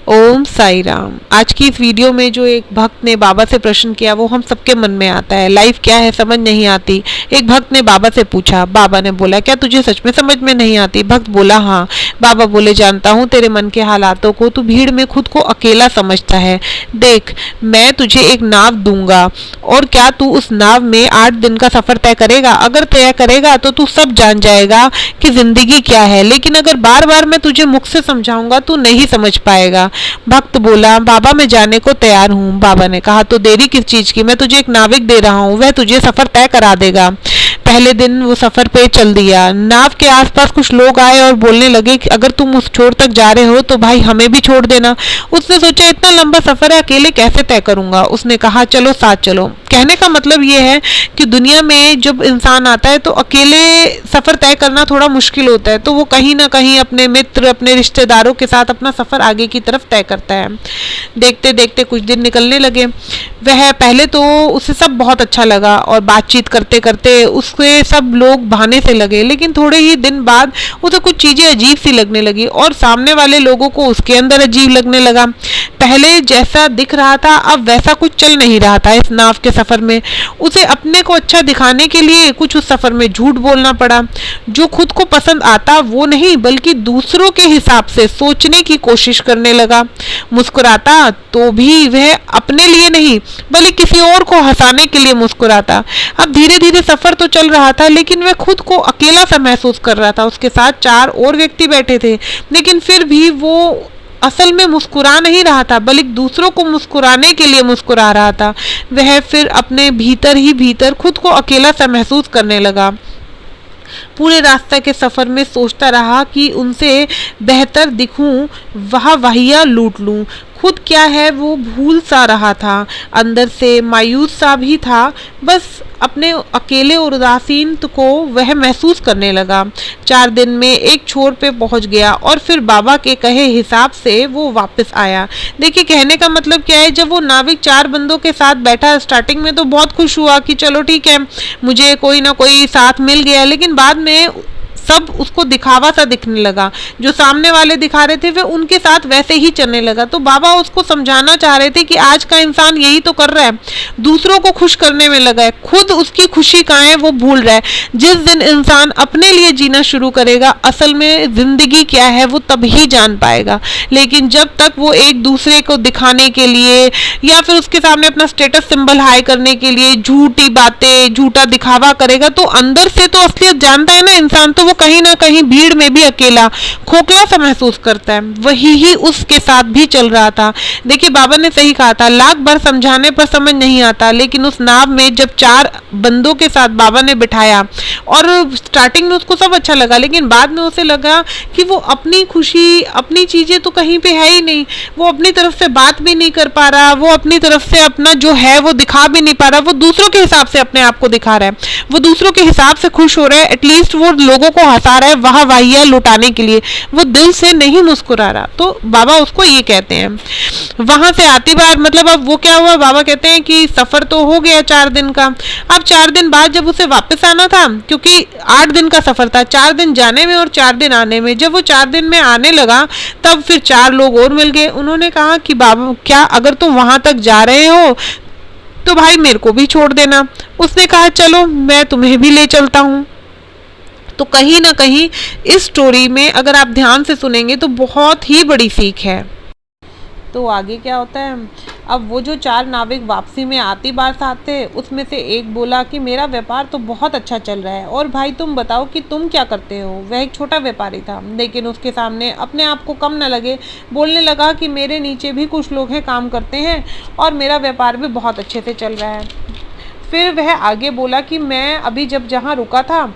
ओम साई राम। आज की इस वीडियो में जो एक भक्त ने बाबा से प्रश्न किया वो हम सबके मन में आता है। लाइफ क्या है समझ नहीं आती। एक भक्त ने बाबा से पूछा, बाबा ने बोला क्या तुझे सच में समझ में नहीं आती? भक्त बोला हाँ। बाबा बोले जानता हूँ तेरे मन के हालातों को, तू भीड़ में खुद को अकेला समझता है। देख मैं तुझे एक नाव दूंगा और क्या तू उस नाव में 8 दिन का सफर तय करेगा? अगर तय करेगा तो तू सब जान जाएगा कि जिंदगी क्या है, लेकिन अगर बार बार मैं तुझे मुख से समझाऊंगा तू नहीं समझ पाएगा। भक्त बोला बाबा मैं जाने को तैयार हूँ। बाबा ने कहा तो देरी किस चीज की, मैं तुझे एक नाविक दे रहा हूँ, वह तुझे सफर तय करा देगा। पहले दिन वो सफर पे चल दिया। नाव के आसपास कुछ लोग आए और बोलने लगे कि अगर तुम उस छोर तक जा रहे हो तो भाई हमें भी छोड़ देना। उसने सोचा इतना लंबा सफर है, अकेले कैसे तय करूंगा। उसने कहा चलो साथ चलो। कहने का मतलब ये है कि दुनिया में जब इंसान आता है तो अकेले सफर तय करना थोड़ा मुश्किल होता है, तो वो कहीं ना कहीं अपने मित्र अपने रिश्तेदारों के साथ अपना सफर आगे की तरफ तय करता है। देखते देखते कुछ दिन निकलने लगे। वह पहले तो उसे सब बहुत अच्छा लगा और बातचीत करते करते उसके सब लोग बहाने से लगे, लेकिन थोड़े ही दिन बाद उसे कुछ चीजें अजीब सी लगने लगी और सामने वाले लोगों को उसके अंदर अजीब लगने लगा। पहले जैसा दिख रहा था अब वैसा कुछ चल नहीं रहा था। इस नाव के सफर में उसे अपने को अच्छा दिखाने के लिए कुछ उस सफर में झूठ बोलना पड़ा। जो खुद को पसंद आता वो नहीं बल्कि दूसरों के हिसाब से सोचने की कोशिश करने लगा। मुस्कुराता तो भी वह अपने लिए नहीं बल्कि किसी और को हंसाने के लिए मुस्कुराता। अब धीरे धीरे सफर तो चल रहा था लेकिन वह खुद को अकेला सा महसूस कर रहा था। उसके साथ 4 और व्यक्ति बैठे थे, लेकिन फिर भी वो असल में मुस्कुरा नहीं रहा था बल्कि दूसरों को मुस्कुराने के लिए मुस्कुरा रहा था। वह फिर अपने भीतर ही भीतर खुद को अकेला सा महसूस करने लगा। पूरे रास्ते के सफर में सोचता रहा कि उनसे बेहतर दिखूं, वाहिया लूट लूं। खुद क्या है वो भूल सा रहा था, अंदर से मायूस सा भी था। बस अपने अकेले और उदासीन को वह महसूस करने लगा। 4 दिन में एक छोर पे पहुंच गया और फिर बाबा के कहे हिसाब से वो वापस आया। देखिए कहने का मतलब क्या है, जब वो नाविक 4 बंदों के साथ बैठा स्टार्टिंग में तो बहुत खुश हुआ कि चलो ठीक है मुझे कोई ना कोई साथ मिल गया, लेकिन बाद में सब उसको दिखावा सा दिखने लगा। जो सामने वाले दिखा रहे थे वे उनके साथ वैसे ही चलने लगा। तो बाबा उसको समझाना चाह रहे थे कि आज का इंसान यही तो कर रहा है, दूसरों को खुश करने में लगा है, खुद उसकी खुशी कहाँ है वो भूल रहा है। जिस दिन इंसान अपने लिए जीना शुरू करेगा असल में जिंदगी क्या है वो तब ही जान पाएगा। लेकिन जब तक वो एक दूसरे को दिखाने के लिए या फिर उसके सामने अपना स्टेटस सिंबल हाई करने के लिए झूठी बातें झूठा दिखावा करेगा तो अंदर से तो असलियत जानता है ना इंसान, तो वो कहीं ना कहीं भीड़ में भी अकेला खोखला सा महसूस करता है। वही ही उसके साथ भी चल रहा था। देखिए बाबा ने सही कहा था, लाख बार समझाने पर समझ नहीं आता। लेकिन उस नाव में जब 4 बंदों के साथ बाबा ने बिठाया और स्टार्टिंग में उसको सब अच्छा लगा, लेकिन बाद में उसे लगा कि वो अपनी खुशी अपनी चीजें तो कहीं पे है ही नहीं। वो अपनी तरफ से बात भी नहीं कर पा रहा, वो अपनी तरफ से अपना जो है वो दिखा भी नहीं पा रहा। वो दूसरों के हिसाब से अपने आप को दिखा रहा है, वो दूसरों के हिसाब से खुश हो रहा है, एटलीस्ट वो लोगों को हंसा रहा है वाहिया लुटाने के लिए, वो दिल से नहीं मुस्कुरा रहा। तो बाबा उसको ये कहते हैं। वहां से आती बार मतलब अब वो क्या हुआ, बाबा कहते हैं कि सफर तो हो गया 4 दिन का। अब 4 दिन बाद जब उसे वापस आना था, क्योंकि 8 दिन का सफर था, 4 दिन जाने में और 4 दिन आने में, जब वो 4 दिन में आने लगा तब फिर 4 लोग और मिल गए। उन्होंने कहा कि बाबा क्या अगर तुम वहां तक जा रहे हो तो भाई मेरे को भी छोड़ देना। उसने कहा चलो मैं तुम्हें भी ले चलता हूँ। तो कहीं ना कहीं इस स्टोरी में अगर आप ध्यान से सुनेंगे तो बहुत ही बड़ी सीख है। तो आगे क्या होता है, अब वो जो 4 नाविक वापसी में आती बार साथ थे उसमें से एक बोला कि मेरा व्यापार तो बहुत अच्छा चल रहा है और भाई तुम बताओ कि तुम क्या करते हो। वह एक छोटा व्यापारी था, लेकिन उसके सामने अपने आप को कम न लगे बोलने लगा कि मेरे नीचे भी कुछ लोग हैं काम करते हैं और मेरा व्यापार भी बहुत अच्छे से चल रहा है। फिर वह आगे बोला कि मैं अभी जब जहाँ रुका था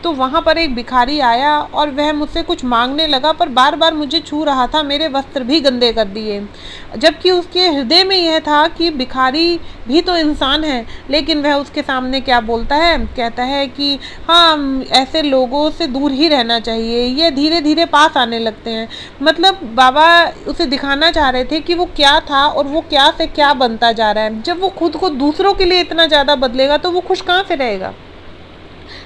तो वहाँ पर एक भिखारी आया और वह मुझसे कुछ मांगने लगा पर बार बार मुझे छू रहा था, मेरे वस्त्र भी गंदे कर दिए। जबकि उसके हृदय में यह था कि भिखारी भी तो इंसान है, लेकिन वह उसके सामने क्या बोलता है, कहता है कि हाँ ऐसे लोगों से दूर ही रहना चाहिए, ये धीरे धीरे पास आने लगते हैं। मतलब बाबा उसे दिखाना चाह रहे थे कि वो क्या था और वो क्या से क्या बनता जा रहा है। जब वो खुद को दूसरों के लिए इतना ज़्यादा बदलेगा तो वो खुश कहाँ से रहेगा।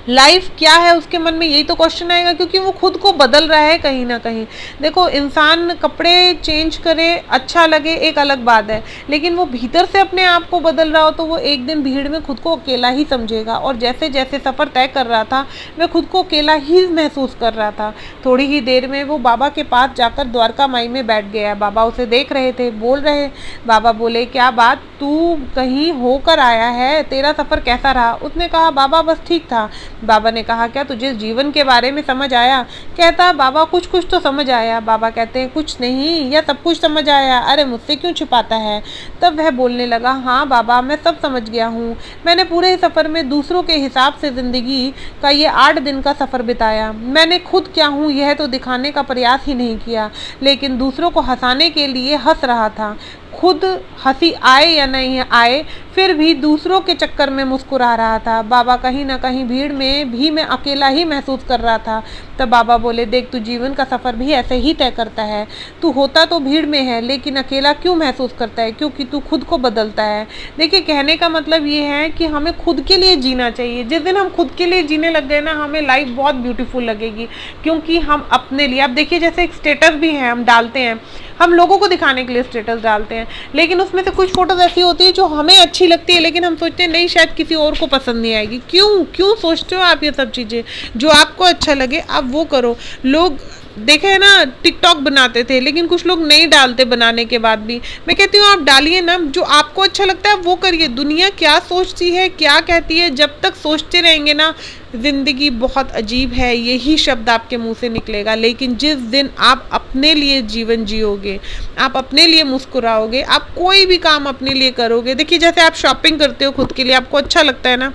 लाइफ क्या है उसके मन में यही तो क्वेश्चन आएगा, क्योंकि वो खुद को बदल रहा है कहीं ना कहीं। देखो, इंसान कपड़े चेंज करे, अच्छा लगे, एक अलग बात है, लेकिन वो भीतर से अपने आप को बदल रहा हो तो वो एक दिन भीड़ में खुद को अकेला ही समझेगा। और जैसे जैसे सफ़र तय कर रहा था मैं खुद को अकेला ही महसूस कर रहा था। थोड़ी ही देर में वो बाबा के पास जाकर द्वारका माई में बैठ गया। बाबा उसे देख रहे थे, बोल रहे। बाबा बोले, क्या बात, तू कहीं होकर आया है, तेरा सफ़र कैसा रहा? उसने कहा, बाबा बस ठीक था। बाबा ने कहा, क्या तुझे जीवन के बारे में समझ आया? कहता, बाबा कुछ कुछ तो समझ आया। बाबा कहते हैं, कुछ नहीं या सब कुछ समझ आया? अरे मुझसे क्यों छिपाता है? तब वह बोलने लगा, हाँ बाबा, मैं सब समझ गया हूँ। मैंने पूरे सफ़र में दूसरों के हिसाब से ज़िंदगी का ये 8 दिन का सफ़र बिताया। मैंने खुद क्या हूँ यह तो दिखाने का प्रयास ही नहीं किया, लेकिन दूसरों को हंसाने के लिए हंस रहा था। खुद हंसी आए या नहीं आए, फिर भी दूसरों के चक्कर में मुस्कुरा रहा था। बाबा कहीं ना कहीं भीड़ में भी मैं अकेला ही महसूस कर रहा था। तब बाबा बोले, देख, तू जीवन का सफ़र भी ऐसे ही तय करता है। तू होता तो भीड़ में है, लेकिन अकेला क्यों महसूस करता है? क्योंकि तू खुद को बदलता है। देखिए, कहने का मतलब ये है कि हमें खुद के लिए जीना चाहिए। जिस दिन हम खुद के लिए जीने लग गए ना, हमें लाइफ बहुत ब्यूटीफुल लगेगी, क्योंकि हम अपने लिए, अब देखिए जैसे एक स्टेटस भी है, हम डालते हैं, हम लोगों को दिखाने के लिए स्टेटस डालते हैं, लेकिन उसमें से कुछ फोटोज ऐसी होती है जो हमें अच्छी लगती है, लेकिन हम सोचते हैं नहीं, शायद किसी और को पसंद नहीं आएगी। क्यों क्यों सोचते हो आप ये सब चीज़ें? जो आपको अच्छा लगे आप वो करो। लोग देखे है ना, टिकटॉक बनाते थे, लेकिन कुछ लोग नहीं डालते बनाने के बाद भी। मैं कहती हूँ आप डालिए ना, जो आपको अच्छा लगता है वो करिए। दुनिया क्या सोचती है, क्या कहती है, जब तक सोचते रहेंगे ना, ज़िंदगी बहुत अजीब है, यही शब्द आपके मुंह से निकलेगा। लेकिन जिस दिन आप अपने लिए जीवन जियोगे, आप अपने लिए मुस्कुराओगे, आप कोई भी काम अपने लिए करोगे। देखिए, जैसे आप शॉपिंग करते हो खुद के लिए, आपको अच्छा लगता है ना,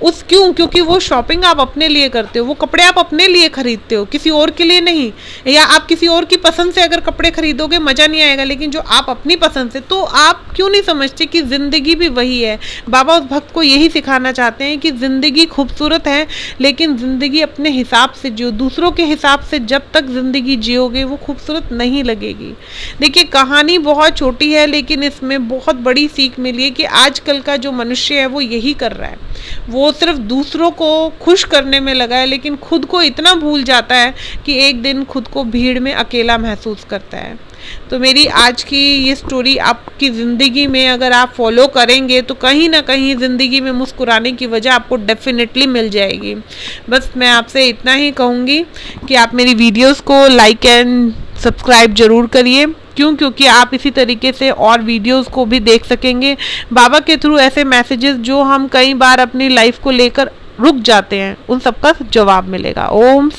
क्योंकि वो शॉपिंग आप अपने लिए करते हो, वो कपड़े आप अपने लिए खरीदते हो, किसी और के लिए नहीं। या आप किसी और की पसंद से अगर कपड़े खरीदोगे मज़ा नहीं आएगा, लेकिन जो आप अपनी पसंद से, तो आप क्यों नहीं समझते कि ज़िंदगी भी वही है। बाबा उस भक्त को यही सिखाना चाहते हैं कि ज़िंदगी खूबसूरत है, लेकिन ज़िंदगी अपने हिसाब से जियो। दूसरों के हिसाब से जब तक ज़िंदगी जियोगे वो खूबसूरत नहीं लगेगी। देखिए, कहानी बहुत छोटी है, लेकिन इसमें बहुत बड़ी सीख मिली है कि आजकल का जो मनुष्य है वो यही कर रहा है। वो सिर्फ दूसरों को खुश करने में लगा है, लेकिन खुद को इतना भूल जाता है कि एक दिन खुद को भीड़ में अकेला महसूस करता है। तो मेरी आज की ये स्टोरी आपकी ज़िंदगी में अगर आप फॉलो करेंगे तो कहीं ना कहीं ज़िंदगी में मुस्कुराने की वजह आपको डेफिनेटली मिल जाएगी। बस मैं आपसे इतना ही कहूँगी कि आप मेरी वीडियोस को लाइक एंड सब्सक्राइब ज़रूर करिए। क्योंकि आप इसी तरीके से और वीडियोस को भी देख सकेंगे बाबा के थ्रू, ऐसे मैसेजेस जो हम कई बार अपनी लाइफ को लेकर रुक जाते हैं, उन सबका जवाब मिलेगा। ओम